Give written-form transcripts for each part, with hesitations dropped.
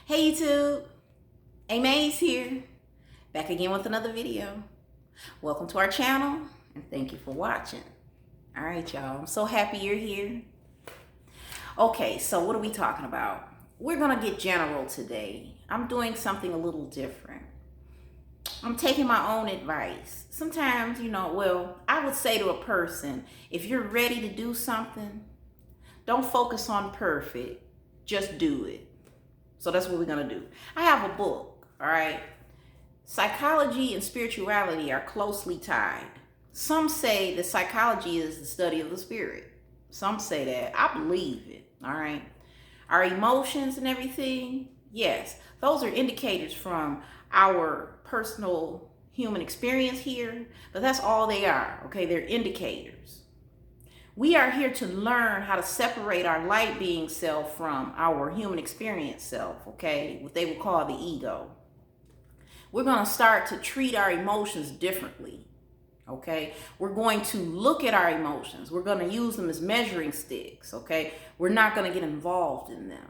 Hey YouTube, A.Maze here, back again with another video. Welcome to our channel and thank you for watching. All right, y'all, I'm so happy you're here. Okay, so what are we talking about? We're gonna get general today. I'm doing something a little different. I'm taking my own advice. Sometimes, I would say to a person, if you're ready to do something, don't focus on perfect, just do it. So that's what we're gonna do. I have a book, all right? Psychology and spirituality are closely tied. Some say that psychology is the study of the spirit. Some say that. I believe it, all right? Our emotions and everything, yes, those are indicators from our personal human experience here, but that's all they are, okay? They're indicators. We are here to learn how to separate our light being self from our human experience self, okay? What they would call the ego. We're going to start to treat our emotions differently, okay? We're going to look at our emotions. We're going to use them as measuring sticks, okay? We're not going to get involved in them.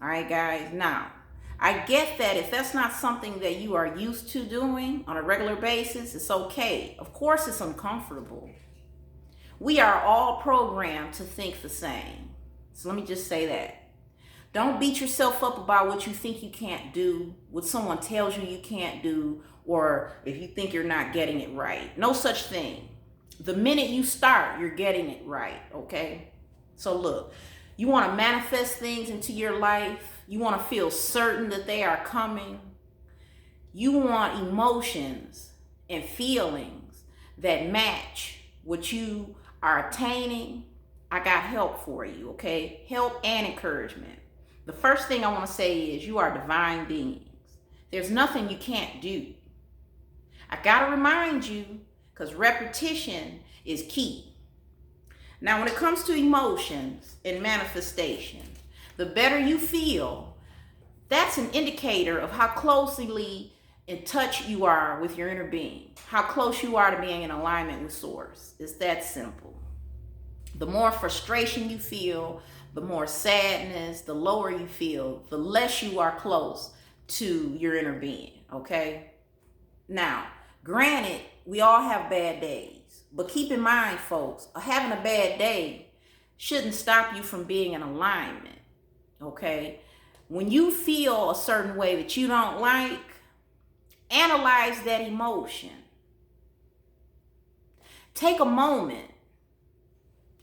All right, guys? Now, I get that if that's not something that you are used to doing on a regular basis, it's okay. Of course, it's uncomfortable. We are all programmed to think the same. So let me just say that. Don't beat yourself up about what you think you can't do, what someone tells you you can't do, or if you think you're not getting it right. No such thing. The minute you start, you're getting it right, okay? So look, you want to manifest things into your life. You want to feel certain that they are coming. You want emotions and feelings that match what you are attaining. I got help for you, okay? Help and encouragement. The first thing I want to say is you are divine beings. There's nothing you can't do. I got to remind you because repetition is key. Now, when it comes to emotions and manifestation, the better you feel, that's an indicator of how closely in touch you are with your inner being, how close you are to being in alignment with source. It's that simple. The more frustration you feel, the more sadness, the lower you feel, the less you are close to your inner being, okay? Now, granted, we all have bad days, but keep in mind, folks, having a bad day shouldn't stop you from being in alignment, okay? When you feel a certain way that you don't like, analyze that emotion. Take a moment.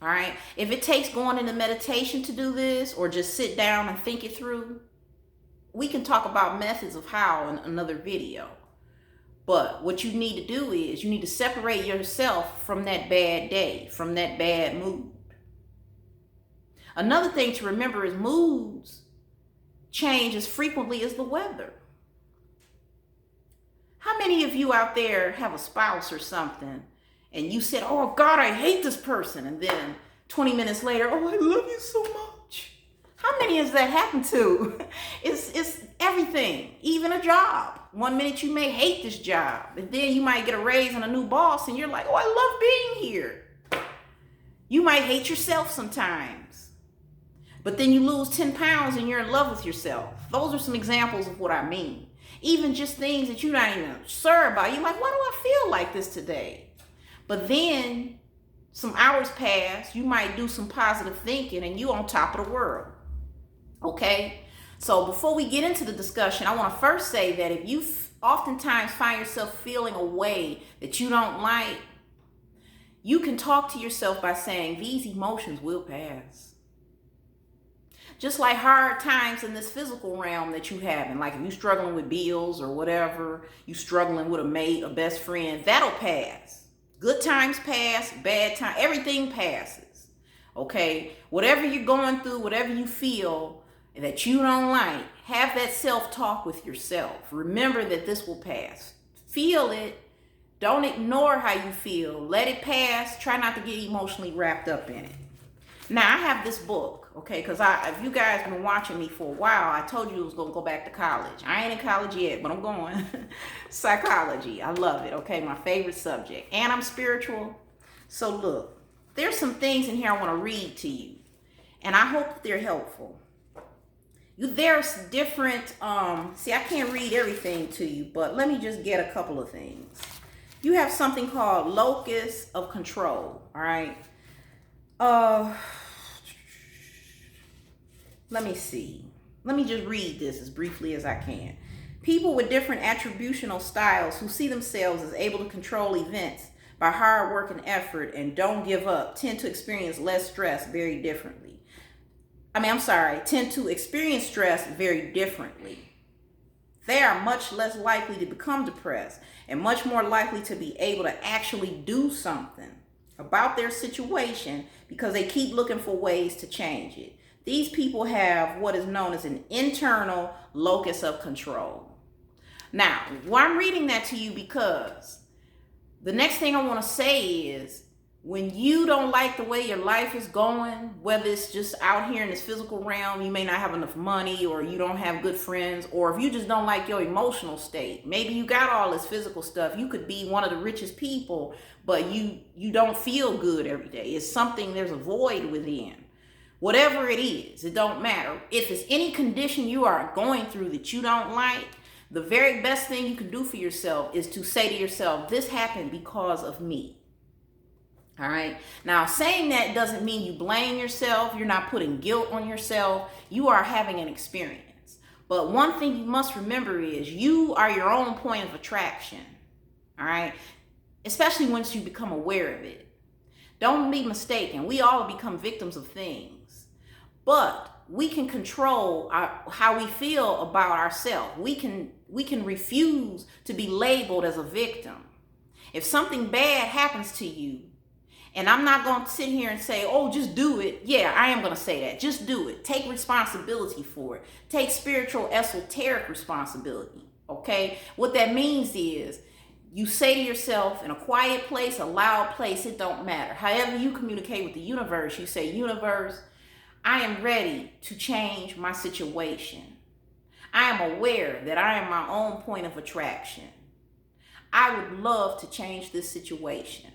All right. If it takes going into meditation to do this or just sit down and think it through, we can talk about methods of how in another video. But what you need to do is you need to separate yourself from that bad day, from that bad mood. Another thing to remember is moods change as frequently as the weather. How many of you out there have a spouse or something and you said, oh God, I hate this person. And then 20 minutes later, oh, I love you so much. How many has that happened to? It's everything, even a job. One minute you may hate this job, and then you might get a raise and a new boss and you're like, oh, I love being here. You might hate yourself sometimes, but then you lose 10 pounds and you're in love with yourself. Those are some examples of what I mean. Even just things that you're not even sure about. You're like, why do I feel like this today? But then some hours pass, you might do some positive thinking and you on top of the world. Okay? So before we get into the discussion, I want to first say that if you oftentimes find yourself feeling a way that you don't like, you can talk to yourself by saying, these emotions will pass. Just like hard times in this physical realm that you have, and like if you're struggling with bills or whatever, you struggling with a mate, a best friend, that'll pass. Good times pass, bad time, everything passes, okay? Whatever you're going through, whatever you feel that you don't like, have that self-talk with yourself. Remember that this will pass. Feel it. Don't ignore how you feel. Let it pass. Try not to get emotionally wrapped up in it. Now, I have this book, okay, because if you guys been watching me for a while, I told you I was going to go back to college. I ain't in college yet, but I'm going. Psychology. I love it, okay, my favorite subject. And I'm spiritual. So look, there's some things in here I want to read to you, and I hope that they're helpful. There's different, see, I can't read everything to you, but let me just get a couple of things. You have something called locus of control, all right? Let me see. Let me just read this as briefly as I can. People with different attributional styles who see themselves as able to control events by hard work and effort and don't give up tend to experience less stress very differently. Tend to experience stress very differently. They are much less likely to become depressed and much more likely to be able to actually do something about their situation because they keep looking for ways to change it. These people have what is known as an internal locus of control. Now, why I'm reading that to you because the next thing I want to say is when you don't like the way your life is going, whether it's just out here in this physical realm, you may not have enough money or you don't have good friends, or if you just don't like your emotional state, maybe you got all this physical stuff. You could be one of the richest people, but you don't feel good every day. It's something, there's a void within. Whatever it is, it don't matter. If it's any condition you are going through that you don't like, the very best thing you can do for yourself is to say to yourself, this happened because of me. All right. Now, saying that doesn't mean you blame yourself. You're not putting guilt on yourself. You are having an experience. But one thing you must remember is you are your own point of attraction. All right. Especially once you become aware of it. Don't be mistaken. We all become victims of things. But we can control how we feel about ourselves. We can refuse to be labeled as a victim. If something bad happens to you, and I'm not going to sit here and say, oh, just do it. Yeah, I am going to say that. Just do it. Take responsibility for it. Take spiritual, esoteric responsibility. Okay? What that means is you say to yourself in a quiet place, a loud place, it don't matter. However you communicate with the universe, you say, universe, I am ready to change my situation. I am aware that I am my own point of attraction. I would love to change this situation.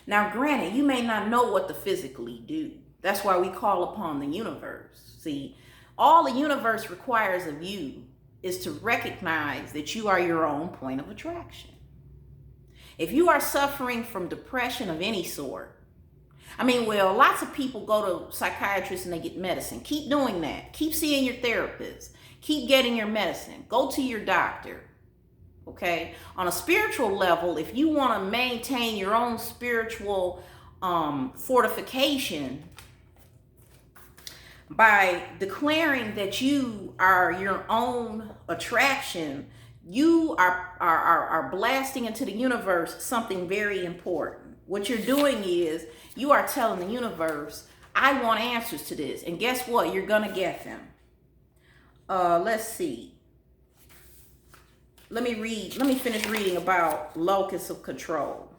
Now, granted, you may not know what to physically do. That's why we call upon the universe. See, all the universe requires of you is to recognize that you are your own point of attraction. If you are suffering from depression of any sort, lots of people go to psychiatrists and they get medicine. Keep doing that. Keep seeing your therapist. Keep getting your medicine. Go to your doctor. Okay? On a spiritual level, if you want to maintain your own spiritual fortification by declaring that you are your own attraction, you are blasting into the universe something very important. What you're doing is you are telling the universe, I want answers to this. And guess what? You're going to get them. Let's see. Let me finish reading about locus of control.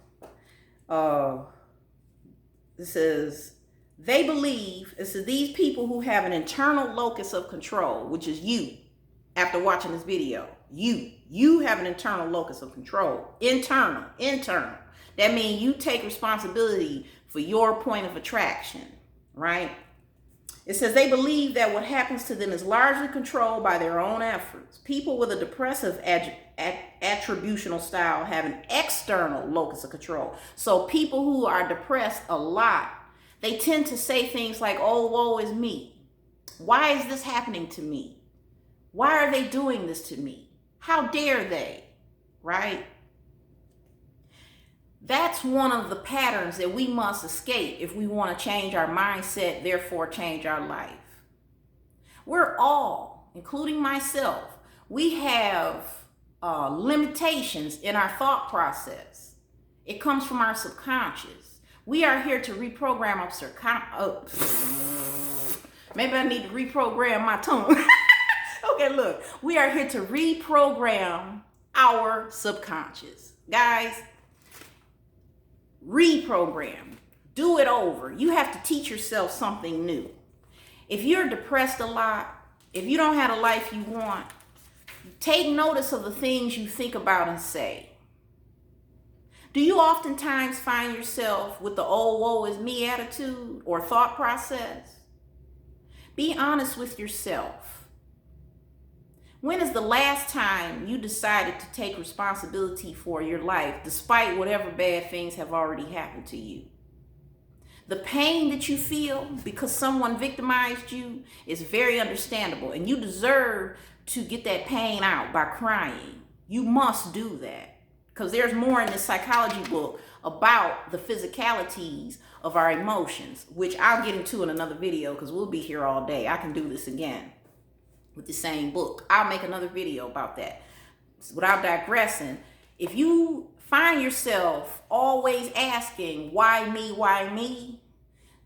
It says, these people who have an internal locus of control, which is you, after watching this video, you have an internal locus of control. Internal. That means you take responsibility for your point of attraction, right? It says they believe that what happens to them is largely controlled by their own efforts. People with a depressive attributional style have an external locus of control. So people who are depressed a lot, they tend to say things like, oh, woe is me. Why is this happening to me? Why are they doing this to me? How dare they? Right? That's one of the patterns that we must escape if we want to change our mindset, therefore change our life. We're all, including myself, we have limitations in our thought process. It comes from our subconscious. We are here to reprogram our maybe I need to reprogram my tongue. Okay, look, we are here to reprogram our subconscious. Guys, reprogram. Do it over. You have to teach yourself something new. If you're depressed a lot, if you don't have a life you want, take notice of the things you think about and say. Do you oftentimes find yourself with the old woe is me attitude or thought process? Be honest with yourself. When is the last time you decided to take responsibility for your life despite whatever bad things have already happened to you? The pain that you feel because someone victimized you is very understandable, and you deserve to get that pain out by crying. You must do that, because there's more in this psychology book about the physicalities of our emotions, which I'll get into in another video because we'll be here all day. I can do this again with the same book. I'll make another video about that. Without digressing, if you find yourself always asking, why me,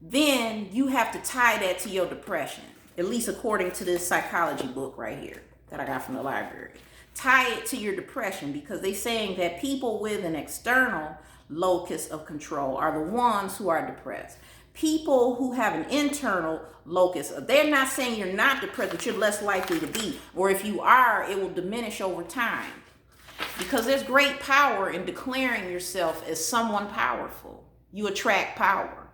then you have to tie that to your depression, at least according to this psychology book right here that I got from the library. Tie it to your depression, because they're saying that people with an external locus of control are the ones who are depressed. People who have an internal locus, they're not saying you're not depressed, but you're less likely to be. Or if you are, it will diminish over time. Because there's great power in declaring yourself as someone powerful. You attract power.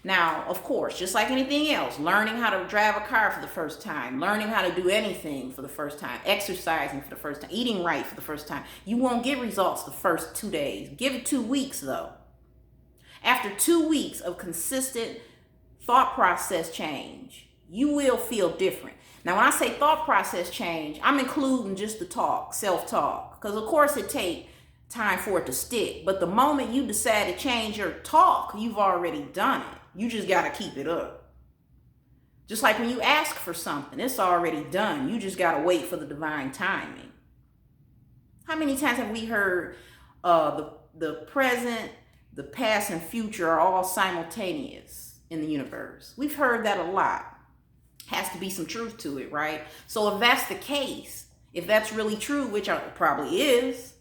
Now, of course, just like anything else, learning how to drive a car for the first time, learning how to do anything for the first time, exercising for the first time, eating right for the first time, you won't get results the first 2 days. Give it 2 weeks, though. After 2 weeks of consistent thought process change, you will feel different. Now, when I say thought process change, I'm including just the talk, self-talk, because of course it takes time for it to stick. But the moment you decide to change your talk, you've already done it. You just got to keep it up. Just like when you ask for something, it's already done. You just got to wait for the divine timing. How many times have we heard the present, the past, and future are all simultaneous in the universe? We've heard that a lot. Has to be some truth to it, right? So if that's the case, if that's really true, which it probably is,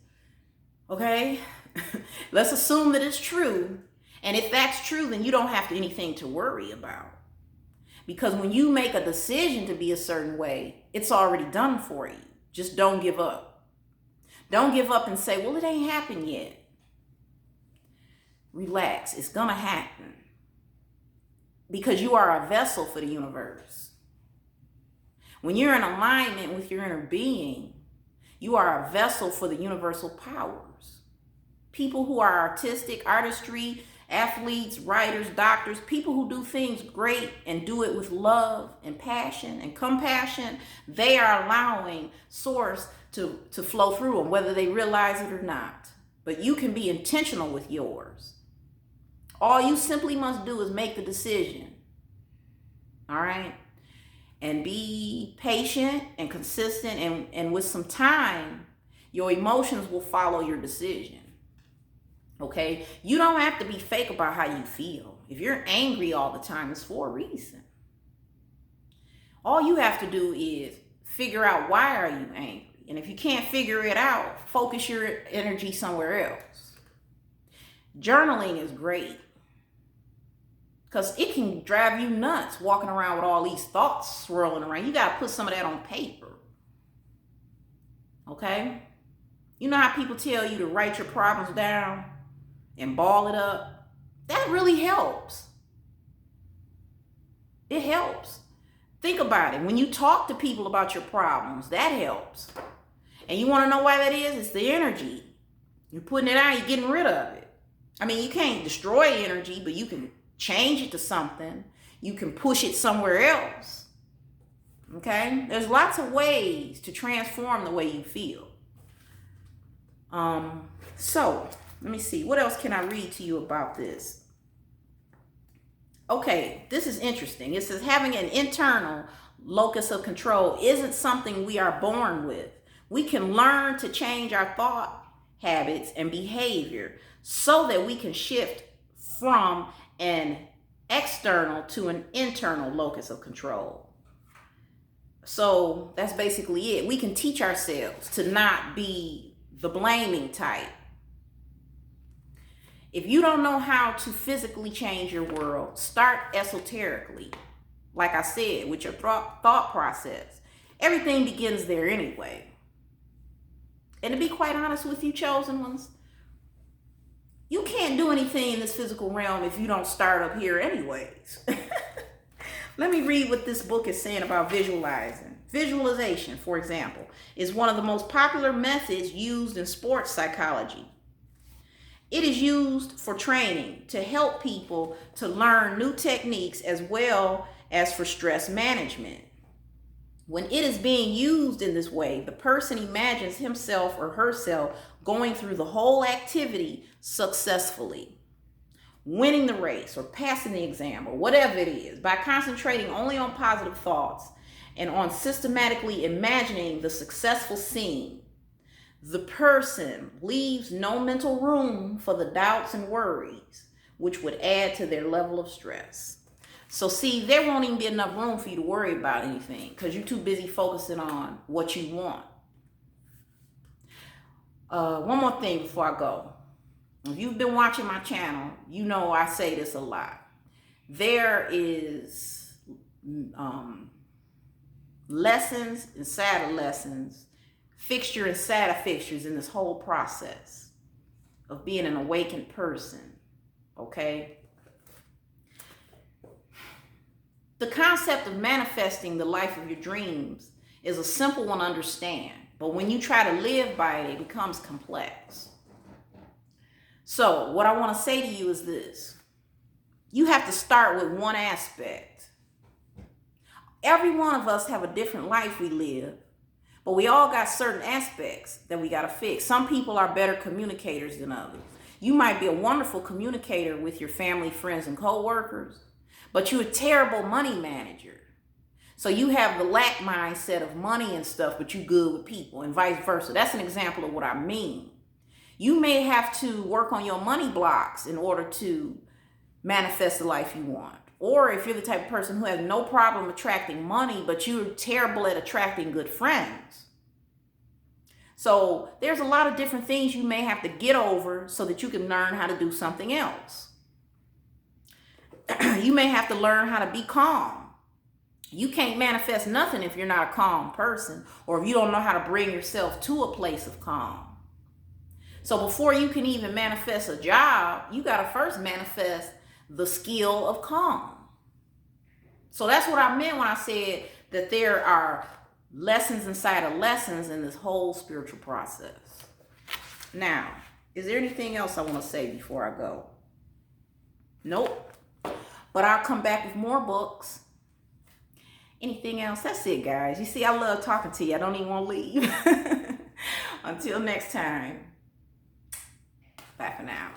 okay, let's assume that it's true. And if that's true, then you don't have anything to worry about. Because when you make a decision to be a certain way, it's already done for you. Just don't give up. Don't give up and say, well, it ain't happened yet. Relax. It's going to happen. Because you are a vessel for the universe. When you're in alignment with your inner being, you are a vessel for the universal powers. People who are artistic, artistry, athletes, writers, doctors, people who do things great and do it with love and passion and compassion, they are allowing source to flow through them, whether they realize it or not. But you can be intentional with yours. All you simply must do is make the decision. All right? And be patient and consistent, and with some time, your emotions will follow your decision. Okay? You don't have to be fake about how you feel. If you're angry all the time, it's for a reason. All you have to do is figure out, why are you angry? And if you can't figure it out, focus your energy somewhere else. Journaling is great, because it can drive you nuts walking around with all these thoughts swirling around. You got to put some of that on paper. Okay? You know how people tell you to write your problems down and ball it up? That really helps. It helps. Think about it. When you talk to people about your problems, that helps. And you want to know why that is? It's the energy. You're putting it out, you're getting rid of it. I mean, you can't destroy energy, but you can change it to something. You can push it somewhere else. Okay? There's lots of ways to transform the way you feel. So, let me see. What else can I read to you about this? Okay, this is interesting. It says having an internal locus of control isn't something we are born with. We can learn to change our thought habits and behavior so that we can shift from an external to an internal locus of control. So that's basically it. We can teach ourselves to not be the blaming type. If you don't know how to physically change your world, start esoterically. Like I said, with your thought process. Everything begins there anyway. And to be quite honest with you, chosen ones, you can't do anything in this physical realm if you don't start up here anyways. Let me read what this book is saying about visualizing. Visualization, for example, is one of the most popular methods used in sports psychology. It is used for training to help people to learn new techniques as well as for stress management. When it is being used in this way, the person imagines himself or herself going through the whole activity successfully, winning the race or passing the exam or whatever it is, by concentrating only on positive thoughts and on systematically imagining the successful scene. The person leaves no mental room for the doubts and worries, which would add to their level of stress. So see, there won't even be enough room for you to worry about anything because you're too busy focusing on what you want. One more thing before I go. If you've been watching my channel, you know I say this a lot. There is lessons inside of lessons, fixture inside of fixtures in this whole process of being an awakened person, okay? The concept of manifesting the life of your dreams is a simple one to understand, but when you try to live by it, it becomes complex. So what I want to say to you is this. You have to start with one aspect. Every one of us have a different life we live, but we all got certain aspects that we got to fix. Some people are better communicators than others. You might be a wonderful communicator with your family, friends, and co-workers, but you're a terrible money manager. So you have the lack mindset of money and stuff, but you good with people, and vice versa. That's an example of what I mean. You may have to work on your money blocks in order to manifest the life you want. Or if you're the type of person who has no problem attracting money, but you're terrible at attracting good friends. So there's a lot of different things you may have to get over so that you can learn how to do something else. You may have to learn how to be calm. You can't manifest nothing if you're not a calm person, or if you don't know how to bring yourself to a place of calm. So before you can even manifest a job, you got to first manifest the skill of calm. So that's what I meant when I said that there are lessons inside of lessons in this whole spiritual process. Now, is there anything else I want to say before I go? Nope. But I'll come back with more books. Anything else? That's it, guys. You see, I love talking to you. I don't even want to leave. Until next time. Bye for now.